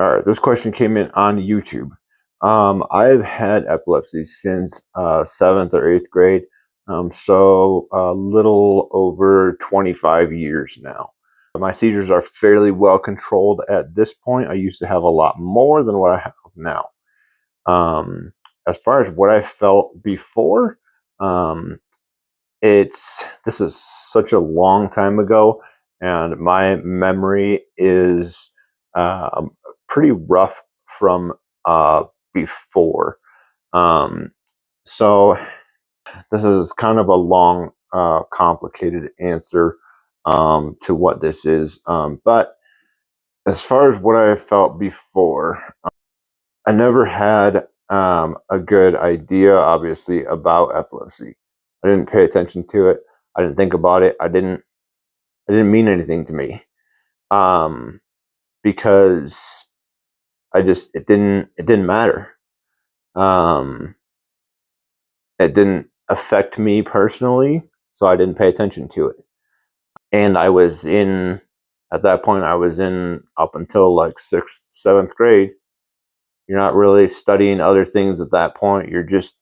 All right, this question came in on YouTube. I've had epilepsy since 7th or 8th grade, so a little over 25 years now. My seizures are fairly well controlled at this point. I used to have a lot more than what I have now. As far as what I felt before, um, this is such a long time ago, and my memory is pretty rough from before. Um, so this is kind of a long, complicated answer to what this is. But as far as what I felt before, I never had a good idea, obviously, about epilepsy. I didn't pay attention to it. I didn't think about it. It didn't mean anything to me, because it didn't matter. Um, it didn't affect me personally, so I didn't pay attention to it. And at that point, I was in up until like 6th, 7th grade. You're not really studying other things at that point. You're just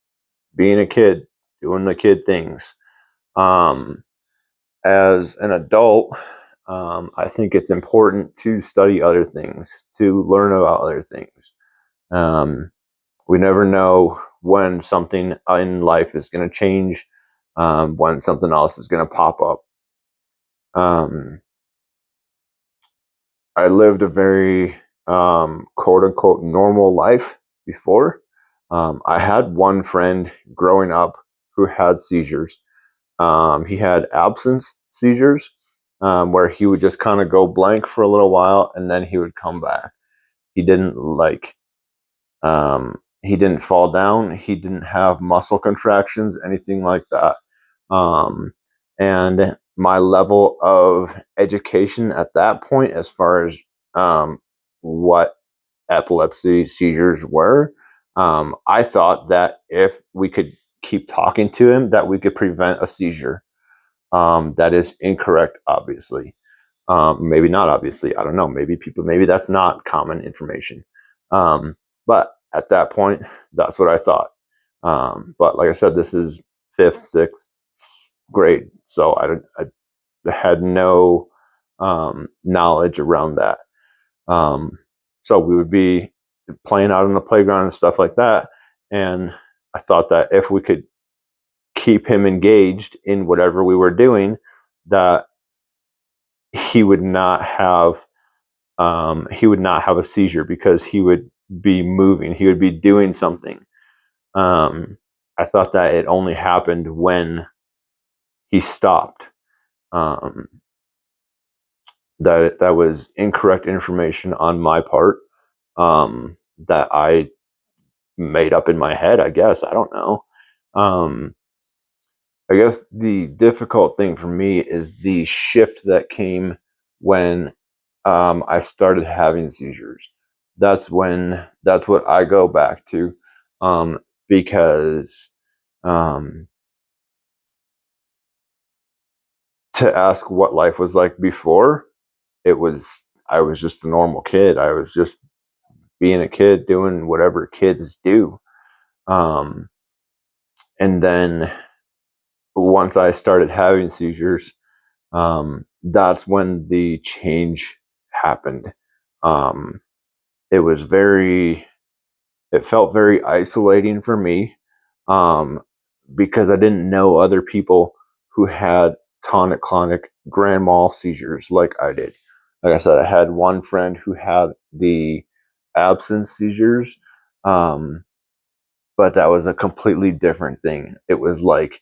being a kid, doing the kid things. Um, as an adult, I think it's important to study other things, to learn about other things. Um, we never know when something in life is going to change, when something else is going to pop up. I lived a very quote unquote normal life before. I had one friend growing up who had seizures. He had absence seizures, where he would just kind of go blank for a little while and then he would come back. He didn't he didn't fall down. He didn't have muscle contractions, anything like that. And my level of education at that point, as far as what epilepsy seizures were, I thought that if we could keep talking to him, that we could prevent a seizure. That is incorrect, obviously. Maybe not, obviously. I don't know. Maybe that's not common information. But at that point, that's what I thought. But like I said, this is 5th, 6th grade, so I had no knowledge around that. So we would be playing out on the playground and stuff like that. And I thought that if we could keep him engaged in whatever we were doing, that he would not have a seizure, because he would be moving, he would be doing something. I thought that it only happened when he stopped. That was incorrect information on my part, that I made up in my head, I guess. I don't know. I guess the difficult thing for me is the shift that came when I started having seizures. That's what I go back to, because um, to ask what life was like before, I was just a normal kid. I was just being a kid doing whatever kids do. Um, and then once I started having seizures, that's when the change happened. Um, it was it felt very isolating for me, um, because I didn't know other people who had tonic-clonic grand mal seizures like I did. Like I said, I had one friend who had the absence seizures, but that was a completely different thing. It was like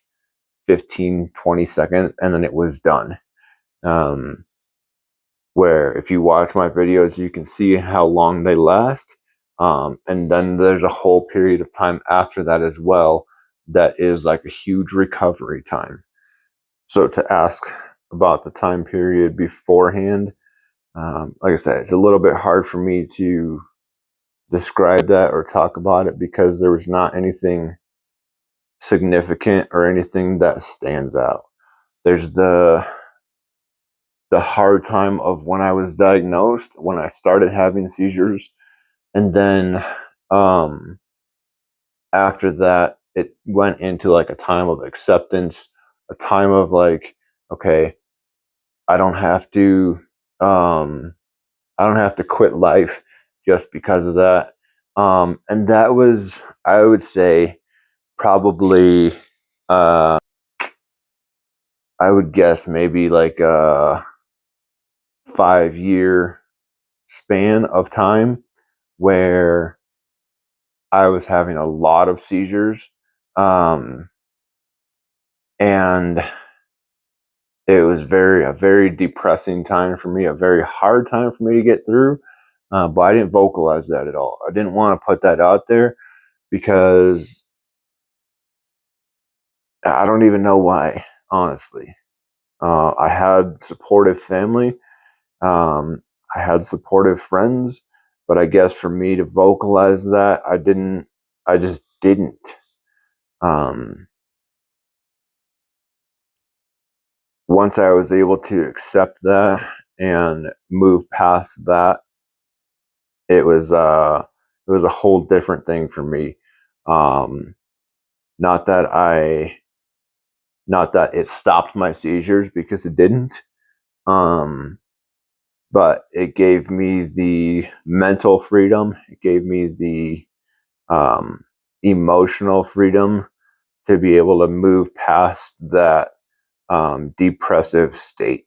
15, 20 seconds, and then it was done. Um, where if you watch my videos, you can see how long they last. And then there's a whole period of time after that as well that is like a huge recovery time. So to ask about the time period beforehand, like I said, it's a little bit hard for me to describe that or talk about it, because there was not anything significant or anything that stands out. There's the hard time of when I was diagnosed, when I started having seizures. And then after that, it went into like a time of acceptance, a time of like, okay, I don't have to, I don't have to quit life just because of that. And that was, I would say, probably, uh, I would guess maybe like a 5 year span of time where I was having a lot of seizures. Um, and it was a very depressing time for me, a very hard time for me to get through. But I didn't vocalize that at all. I didn't want to put that out there because I don't even know why, honestly. I had supportive family. Um, I had supportive friends, but I guess for me to vocalize that, I just didn't. Um, Once I was able to accept that and move past that, it was, it was a whole different thing for me. Um, not that I, not that it stopped my seizures, because it didn't. Um, but it gave me the mental freedom. It gave me the um, emotional freedom to be able to move past that depressive state.